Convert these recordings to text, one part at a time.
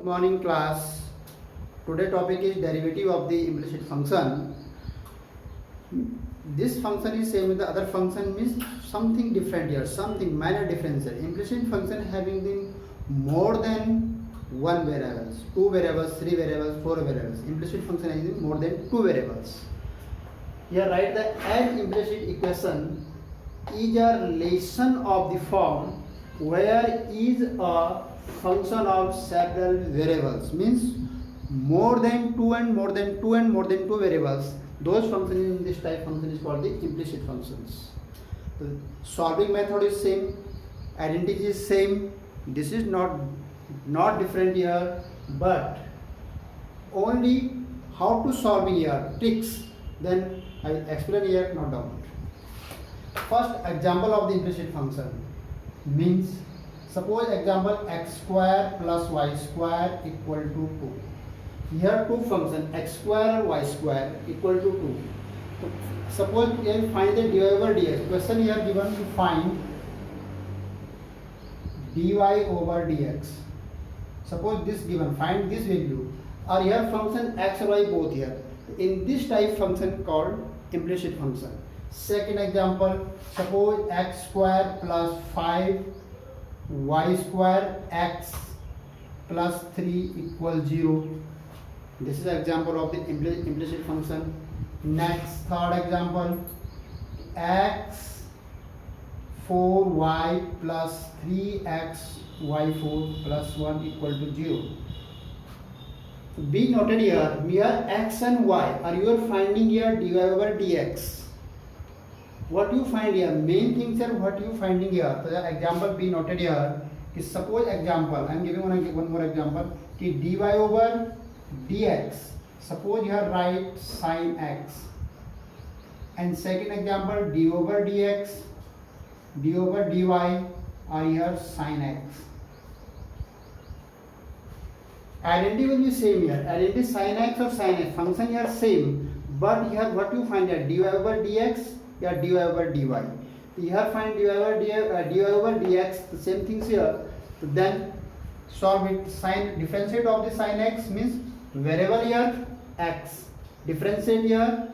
Morning class. Today topic is derivative of the implicit function. This function is same with the other function, means something different here, something minor difference here. Implicit function having the more than one variables, two variables, three variables, four variables. Implicit function having more than two variables. Here write the an implicit equation is a relation of the form where is a function of several variables, means more than two and more than two and more than two variables. Those functions in this type function is called the implicit functions. The solving method is same, identity is same. This is not different here, but only how to solve here, tricks. Then I will explain here, not doubt. First example of the implicit function means, suppose example x square plus y square equal to 2. Here two function x square and y square equal to 2. So, suppose we find the dy over dx. Question here given to find dy over dx. Suppose this given, find this value. Or here function x and y both here. In this type function called implicit function. Second example, suppose x square plus 5 y square x plus 3 equals 0. This is an example of the implicit function. Next, third example, x 4y plus 3x y4 plus 1 equal to 0. Be noted here, mere x and y are you are finding here dy over dx. What you find here, main things are what you finding here. So the example be noted here is, suppose example, I am giving one more example, dy over dx. Suppose you have write sin x. And second example, d over dx, d over dy are here sin x. Identity will be same here. Identity sin x or sin x. Function here same. But here what you find here, dy over dx, here dy over dy. Here find dy over dx, the same things here. So then solve it. Differentiate of the sin x means variable here x. Differentiate here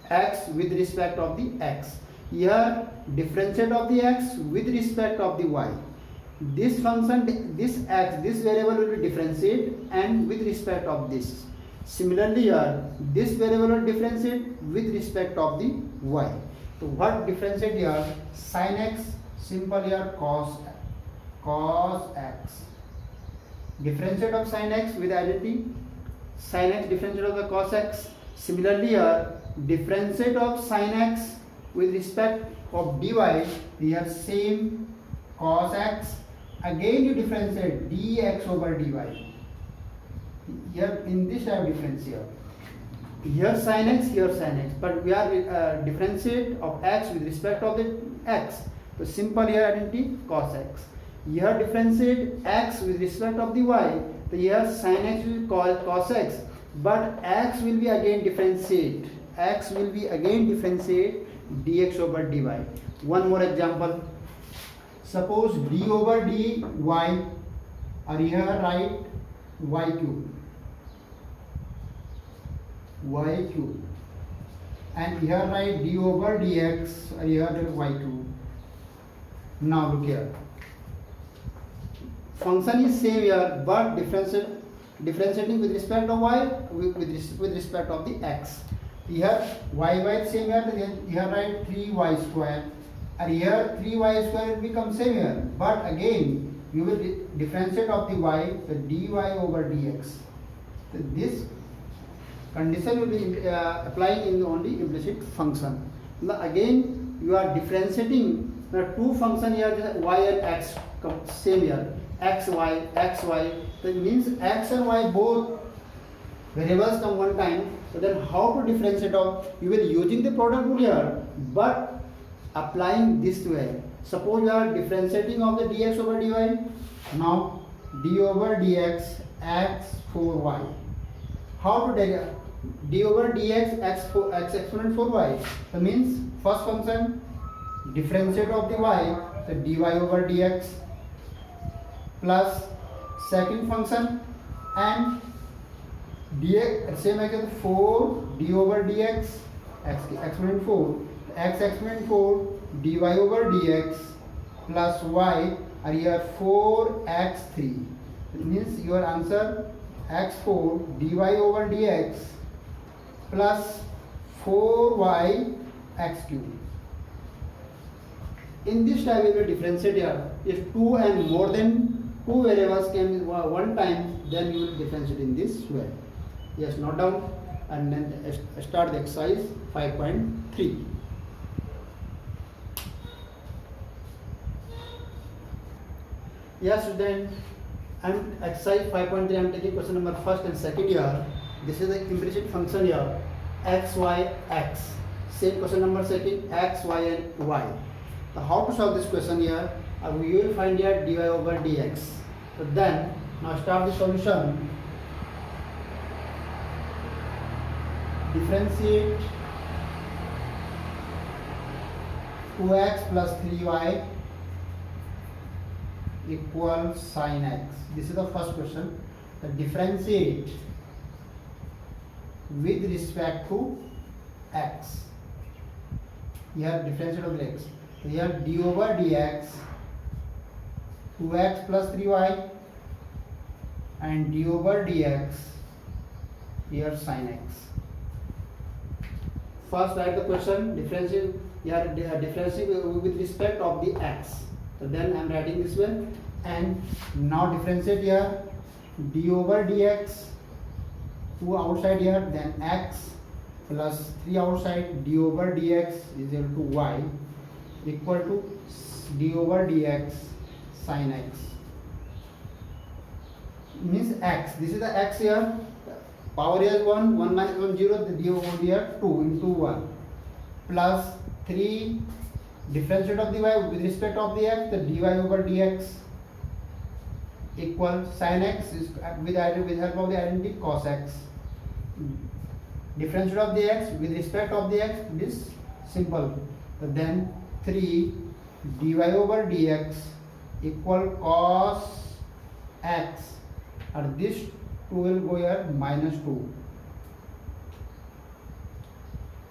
x with respect of the x. Here differentiate of the x with respect of the y. This function, this x, this variable will be differentiate and with respect of this. Similarly here, this variable will differentiate with respect of the y. So what differentiate here? Sin x, simple here cos x. Differentiate of sin x with identity. Sin x differentiate of the cos x. Similarly here, differentiate of sin x with respect of dy. We have same cos x. Again you differentiate dx over dy. Here in this type difference here. Here sin x, here sin x. But we are differentiate of x with respect of the x. So simple here identity cos x. Here differentiate x with respect of the y. So here sin x will call cos x. But x will be again differentiate. X will be again differentiate dx over dy. One more example. Suppose d over dy, or here write y cube. Y cube. And here write d over dx, or here write y cube. Now look here. Function is same here, but differentiating with respect of y, with respect of the x. Here y same here, here write 3y square. And here 3y square will become same here. But again, you will differentiate of the y, the dy over dx. So this condition will be applying in only implicit function. Now again, you are differentiating the two function here, y and x, same here. xy. That means x and y both variables come one time. So then how to differentiate of? You will using the product rule here, but applying this way. Suppose you are differentiating of the dx over dy. Now d over dx x 4y. How to take d over dx x exponent 4y? That means first function differentiate of the y, so dy over dx plus second function and dx same again 4 d over dx x exponent 4 x exponent 4 dy over dx plus y are here 4x3. It means your answer x4 dy over dx plus 4y x cube. In this type we will differentiate here. If two and more than two variables can be one time, then you will differentiate in this way. Yes, note down and then start the exercise 5.3. Yes, student, and exercise 5.3 I am taking question number first and second here. This is the implicit function here x, y, x. Same question number second x, y and y. So how to solve this question here? We will find here dy over dx. So then now start the solution. Differentiate 2x plus 3y equals sin x. This is the first question. The differentiate with respect to x. Here differentiate of the x. So here d over dx 2x plus 3y and d over dx here sin x. First write the question differentiate here differentiate with respect of the x. So then I am writing this way and now differentiate here d over dx 2 outside here then x plus 3 outside d over dx is equal to y equal to d over dx sin x. Means x, this is the x here, power here is 1, 1 minus 1 0, the d over here 2 into 1 plus 3 differentiate of the y with respect of the x, the dy over dx equal sin x is with help of the identity cos x. Differentiate of the x with respect of the x is simple. So then 3 dy over dx equal cos x and this 2 will go here minus 2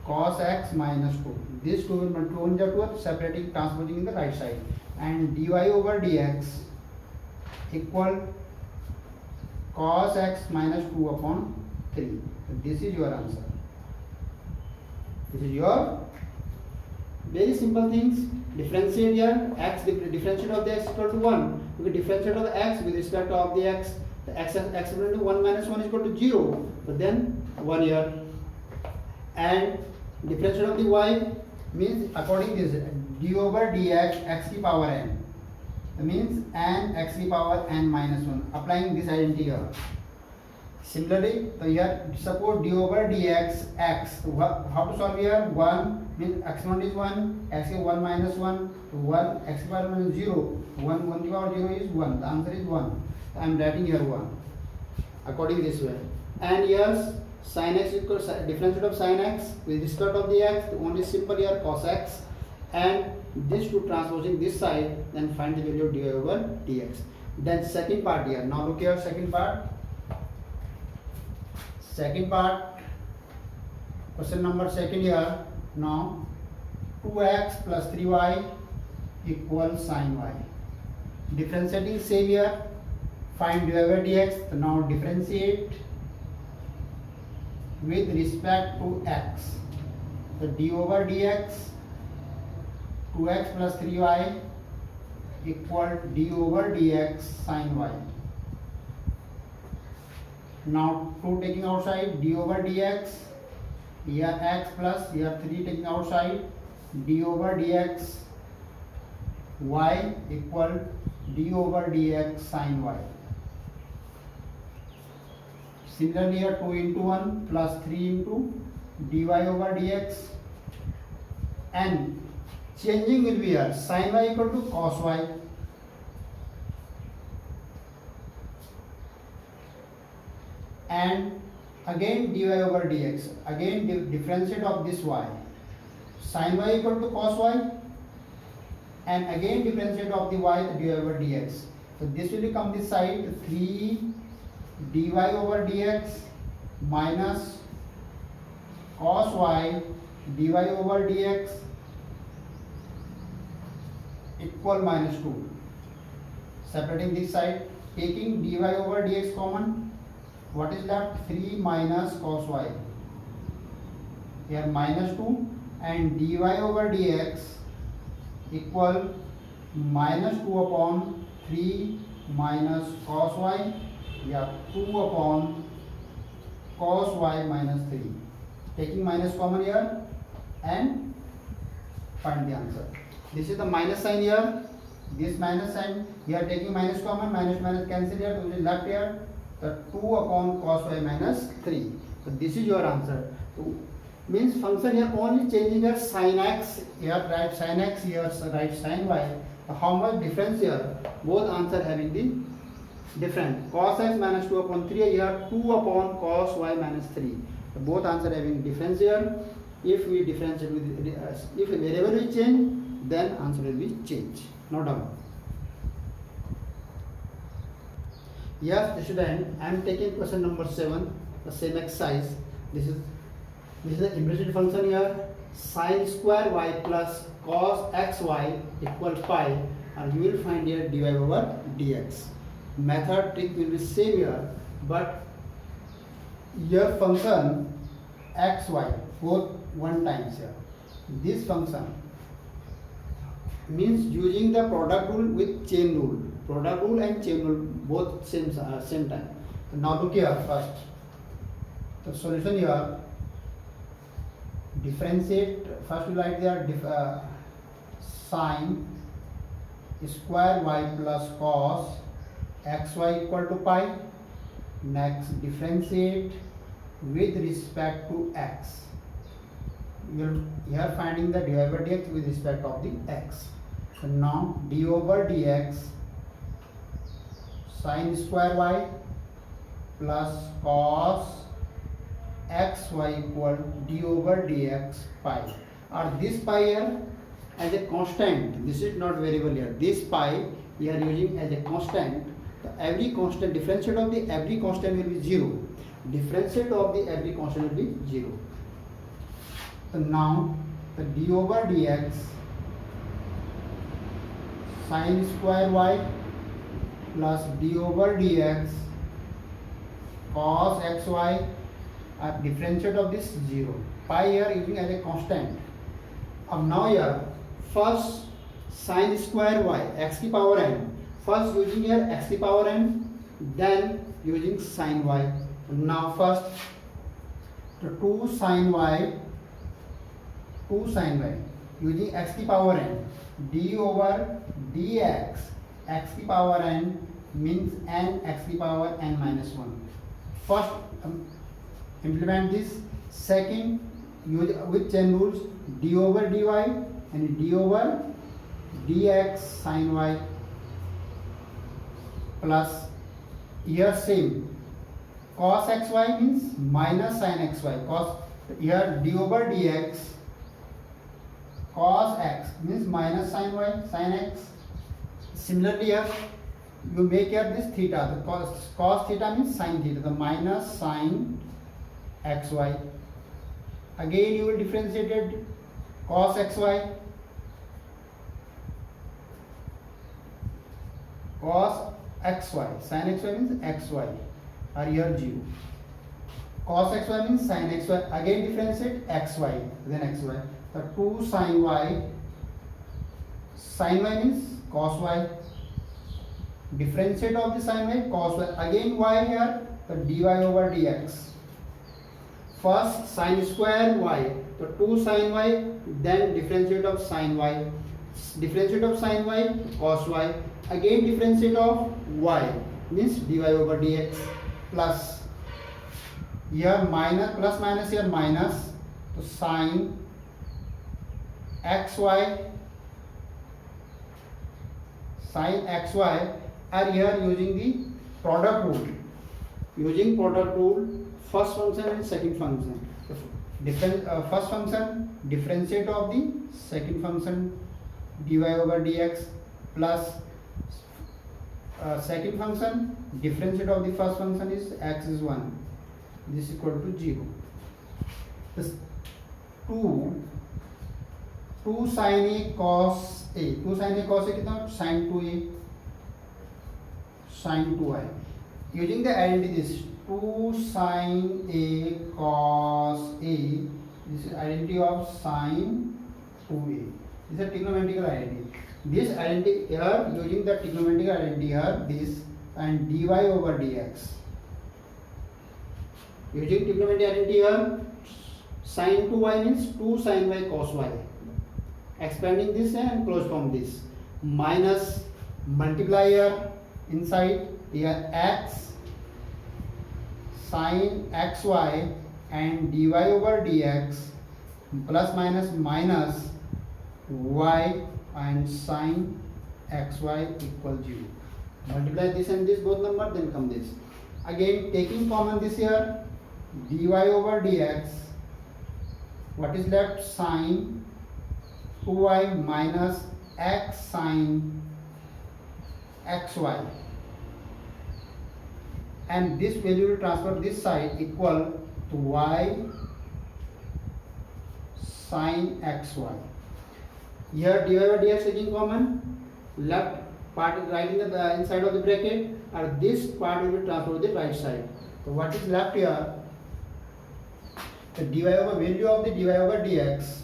cos x minus 2. This 2 will multiply 2 separating transposing in the right side and dy over dx equal cos x minus 2 upon 3. So this is your answer. This is your very simple things. Differentiate here x, differentiate of the x equal to 1. We differentiate of the x with respect of the x. The x equal to 1 minus 1 is equal to 0. So then 1 here. And differentiate of the y means according to this d over dx x to power n. That means n x to power n minus 1. Applying this identity here. Similarly, so here suppose d over dx x. So how to solve here? 1 means x1 is 1, x is 1 minus 1, 1 x power minus 0, 1 to power 0 is 1. The answer is 1. I am writing here 1. According this way. And here sin x equals differentiate of sin x with respect of the x. The only simple here cos x. And this two transposing this side, then find the value of dy over dx. Then second part here. Now look here, second part. Second part, question number second here. Now 2x plus 3y equals sin y. Differentiating same here. Find dy over dx. Now differentiate with respect to x. So d over dx 2x plus 3y equal d over dx sin y. Now 2 taking outside d over dx, here x plus here 3 taking outside d over dx y equal d over dx sin y. Similarly here 2 into 1 plus 3 into dy over dx and changing will be here sin y equal to cos y. And again dy over dx, again differentiate of this y, sin y equal to cos y and again differentiate of the y dy over dx. So this will become this side 3 dy over dx minus cos y dy over dx equal minus 2. Separating this side, taking dy over dx common, what is left? 3 minus cos y. Here minus 2 and dy over dx equal minus 2 upon 3 minus cos y. We have 2 upon cos y minus 3. Taking minus common here and find the answer. This is the minus sign here. This minus sign here, taking minus common, minus minus cancel here, which is left here. The 2 upon cos y minus 3. So this is your answer. So, means function here only changing your sin x, here write sin x, here write sin y. How much difference here? Both answer having the different. Cos x minus 2 upon 3, here 2 upon cos y minus 3. So both answer having difference here. If we differentiate with if a variable will change, then answer will be change. No doubt. Yes, student, I am taking question number 7, the same exercise. This is the implicit function here. Sin square y plus cos xy equal pi, and you will find here dy over dx. Method trick will be same here, but your function xy both one times here. This function means using the product rule with chain rule. Product rule and chain rule both same time. So now look here first. The solution here. Differentiate. First we write there sin square y plus cos xy equal to pi. Next differentiate with respect to x. You are finding the dy over dx with respect of the x. So now d over dx sin square y plus cos xy equal d over dx pi. Or this pi here as a constant. This is not variable here. This pi we are using as a constant. So every constant, differentiate of the every constant will be 0. Differentiate of the every constant will be 0. So now the d over dx sin square y plus d over dx cos xy, differentiate of this 0. Pi here using as a constant. Now here first sin square y x की power n. First using here x की power n, then using sin y. Now first the 2 sin y using x की power n, d over dx x की power n means n x की power n minus 1. First implement this. Second, use with chain rules d over dy and d over dx sin y plus here same cos xy means minus sin xy. Cos here d over dx cos x means minus sin y sin x. Similarly here you make here this theta. The cos theta means sin theta. The minus sin xy. Again you will differentiate it cos xy. Cos xy. Sin xy means xy. Or here 0. Cos xy means sin xy. Again differentiate xy. Then xy. The 2 sin y. Sin y means cos y. Differentiate of the sin y cos y. Again y here. The dy over dx. First sin square y. So 2 sin y. Then differentiate of sin y. Differentiate of sin y cos y. Again differentiate of y means dy over dx plus here minus plus minus here minus. So sin xy are here using the product rule. Using product rule, first function and second function. First function differentiate of the second function dy over dx plus second function, differentiate of the first function is x is 1. This is equal to 0. This 2 sin a cos a. 2 sin a cos a कितना? Sin 2a. Sin 2i. Using the identity this 2 sin a cos a. This is identity of sin 2a. This is a trigonometrical identity. This identity here, using the trigonometrical identity here, this and dy over dx. Using trigonometric identity here, sin 2y means 2 sin y cos y. Expanding this and close from this. Minus multiplier inside here x sin xy and dy over dx plus minus minus y and sin xy equal 0. Multiply this and this both number, then come this. Again taking common this here, dy over dx, what is left? Sin 2y minus x sin xy, and this value will transfer this side equal to y sin xy. Here dy over dx taking common, left part is right in the inside of the bracket, or this part will be transferred to the right side. So what is left here? The dy over value of the dy over dx,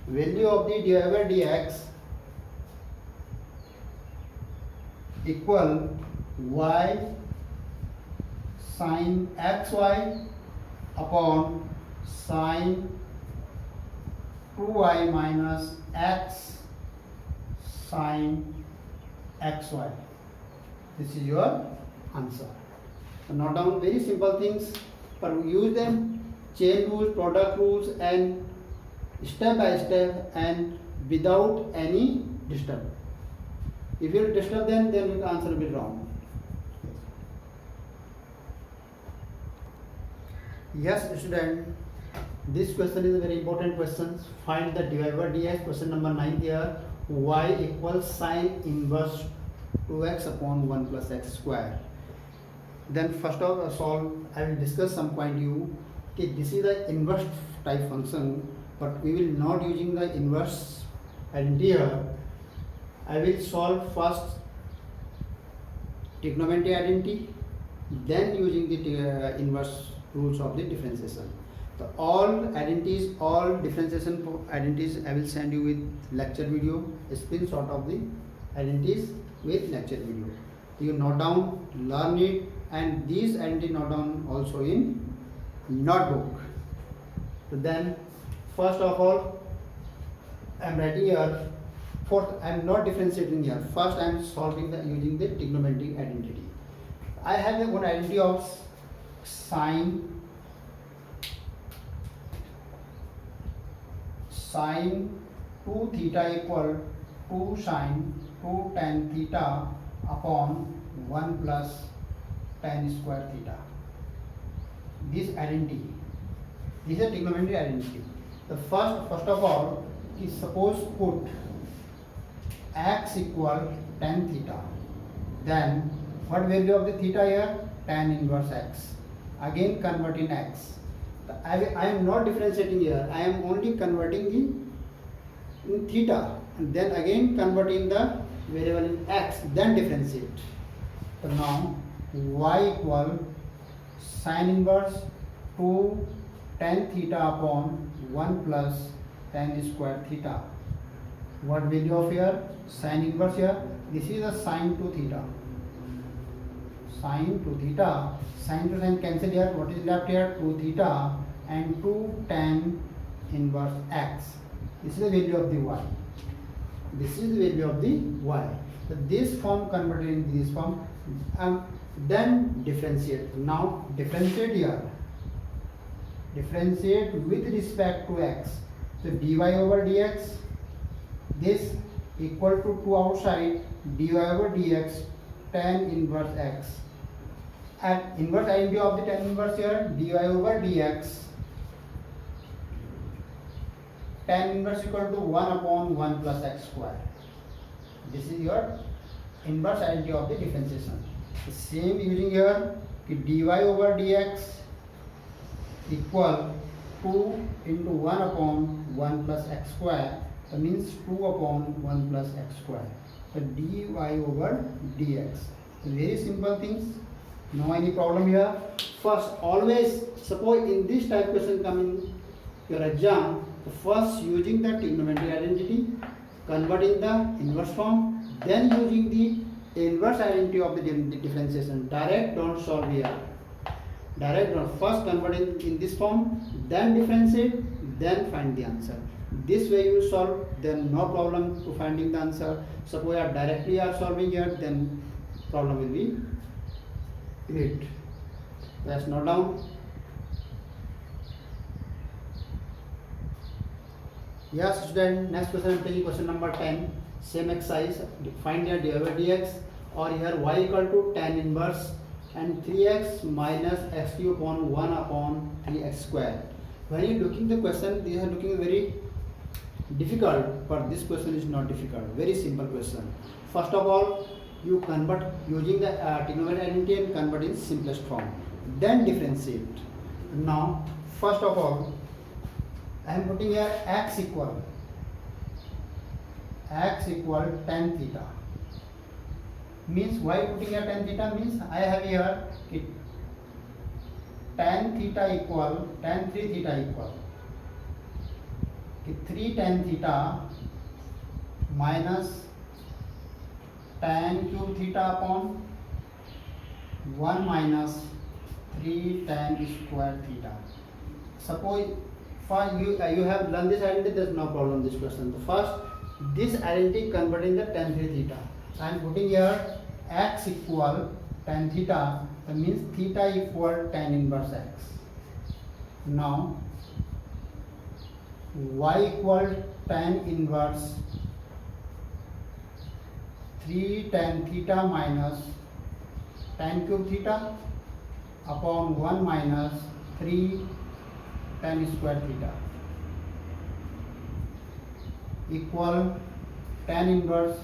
value of the dy over dx equal y sin xy upon sin 2y minus x sin xy. This is your answer. So note down very simple things, but we use them, chain rules, product rules, and step by step and without any disturb. If you disturb them, then your answer will be wrong. Yes, student, this question is a very important question. Find the dy over dx. Question number 9 here. Y equals sine inverse 2x upon 1 plus x square. Then first of all, I will discuss some point you. Okay, this is the inverse type function, but we will not using the inverse identity here. I will solve first trigonometry identity, then using the inverse rules of the differentiation. So all identities, all differentiation identities, I will send you with lecture video, a screenshot of the identities with lecture video. You note down, learn it, and these identity note down also in notebook. So then, first of all, I am writing here. Fourth, I am not differentiating here. First, I am solving the using the trigonometric identity. I have a one identity of sine 2 theta equal 2 sine 2 tan theta upon 1 plus tan square theta. This identity, this is a trigonometric identity. The first of all, is suppose put x equal tan theta. Then what value of the theta here? Tan inverse x. Again convert in x. I am not differentiating here. I am only converting in theta, and then again converting the variable in x. Then differentiate. So now y equal sin inverse 2 tan theta upon 1 plus tan square theta. What value of here? Sin inverse here. This is a sin 2 theta. Sin 2 theta. Sin to sin cancel here. What is left here? 2 theta and 2 tan inverse x. This is the value of the y. This is the value of the y. So this form converted in this form. Then differentiate. Now differentiate here. Differentiate with respect to x. So dy over dx. This equal to 2 outside dy over dx tan inverse x. At inverse identity of the tan inverse here, dy over dx tan inverse equal to 1 upon 1 plus x square. This is your inverse identity of the differentiation. The same using here dy over dx equal 2 into 1 upon 1 plus x square. That means 2 upon 1 plus x square. So dy over dx. So very simple things. No any problem here. First, always suppose in this type question come in your exam, first using the trigonometric identity, converting the inverse form, then using the inverse identity of the differentiation. Direct don't solve here. Direct don't. First convert in this form, then differentiate, then find the answer. This way you solve, then no problem to finding the answer. Suppose you are directly are solving here, then problem will be great. Let's note down. Yes, student. Next question I am taking question number 10. Same exercise. Find your dy over dx, or here y equal to tan inverse and 3x minus x cube upon 1 upon 3x square. When you looking the question, these are looking very difficult, but this question is not difficult. Very simple question. First of all, you convert using the trigonometric identity and convert in simplest form. Then differentiate. Now, first of all, I am putting here x equal tan theta. Means why putting here tan theta means I have here tan 3 theta equal 3 tan theta minus tan cube theta upon 1 minus 3 tan square theta. Suppose for you have learned this identity, there is no problem this question. First, this identity converting the tan 3 theta. I am putting here x equal tan theta, that means theta equal tan inverse x. Now y equal tan inverse 3 tan theta minus tan cube theta upon 1 minus 3 tan square theta equal tan inverse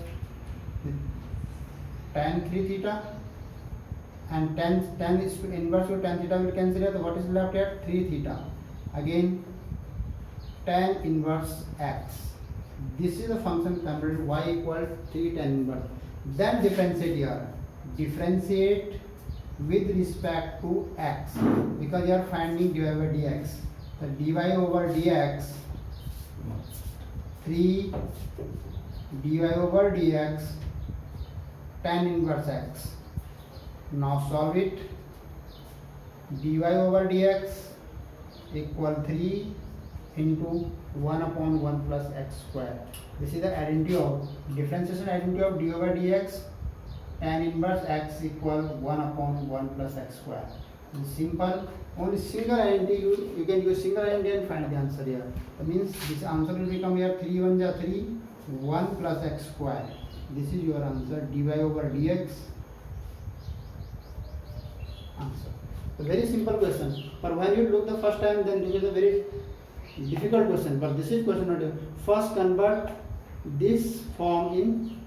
tan 3 theta and tan inverse to tan theta will cancel here. What is left here? 3 theta. Again tan inverse x. This is a function converted y equal 3 tan inverse. Then differentiate here. Differentiate with respect to x, because you are finding dy over dx. So dy over dx 3 dy over dx tan inverse x. Now solve it. Dy over dx equal 3 into 1 upon 1 plus x square. This is the identity of differentiation identity of dy over dx. Tan inverse x equal 1 upon 1 plus x square. It's simple. Only single identity you can use single identity and find the answer here. That means this answer will become here 3 1 ja 3 1 plus x square. This is your answer, dy over dx answer. A very simple question. But when you look the first time, then this is a very difficult question. But this is question not. First convert this form in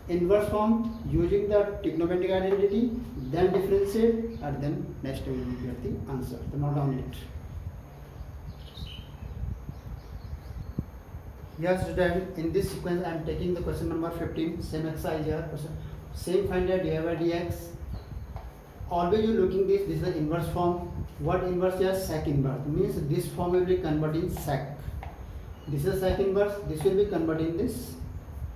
inverse form using the trigonometric identity, then differentiate, and then next we will get the answer. So note down it. Yes, student, in this sequence I am taking the question number 15, same exercise here. Same find out dy over dx. Always you looking this is the inverse form. What inverse here? Sec inverse. Means this form will be converted in sec. This is sec inverse. This will be converted in this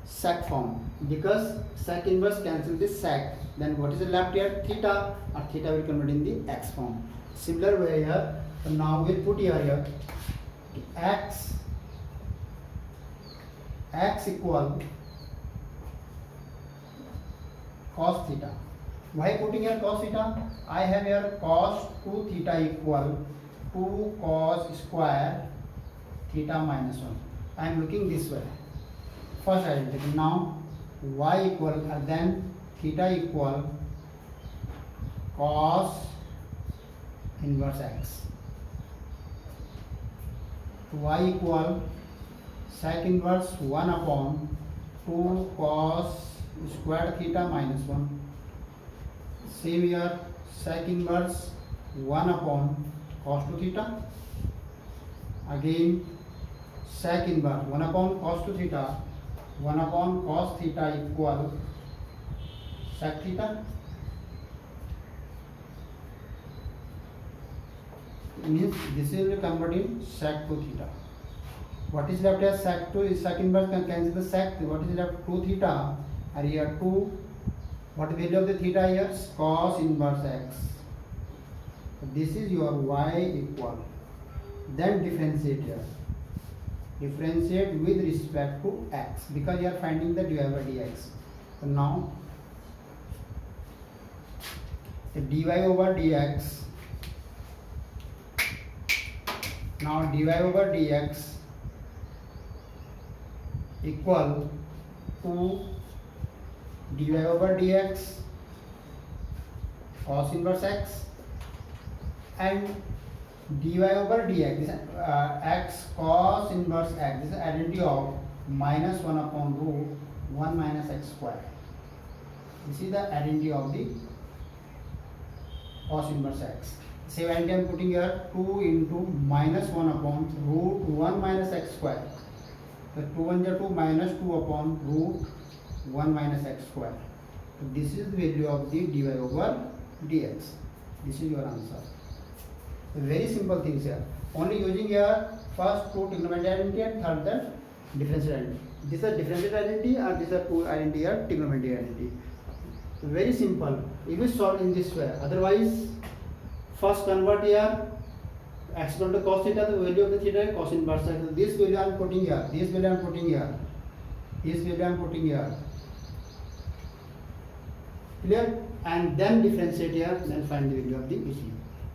sec form, because sec inverse cancel this sec. Then what is the left here? Theta, or theta will convert in the x form. Similar way here. So now we'll put here x equal cos theta. Why putting here cos theta? I have here cos 2 theta equal 2 cos square theta minus 1. I am looking this way. First identity. Now y equal then theta equal cos inverse x. Y equal sec inverse 1 upon 2 cos square theta minus 1. Same here, sec inverse 1 upon cos 2 theta. Again, sec inverse 1 upon cos 2 theta, 1 upon cos theta equal sec theta. Means this will be converted in sec 2 theta. What is left as sec 2 is sec inverse can cancel the sec. What is left 2 theta, and here 2. What value of the theta here? Cos inverse x. So this is your y equal. Then differentiate here. Differentiate with respect to x because you are finding the dy by dx. So now the dy over dx. Now dy over dx equal to dy over dx cos inverse x and dy over dx this x cos inverse x. This is identity of minus 1 upon root 1 minus x square. This is the identity of the cos inverse x. Same identity I am putting here 2 into minus 1 upon root 1 minus x square. So 2 1 is 2 minus 2 upon root 1 minus x square. So this is the value of the dy over dx. This is your answer. So very simple things here. Only using here first two trigonometric identity and third the differential identity. This is differential identity and this is two identity here trigonometric identity. So very simple. If you solve in this way, otherwise first convert here x equal to cos theta, the value of the theta is cos inverse. So this value I am putting here, this value I am putting here, this value I am putting here. Clear? And then differentiate here, then find the value of the BC.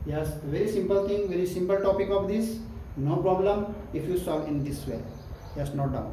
Yes, very simple thing, very simple topic of this. No problem if you solve in this way. Yes, no doubt.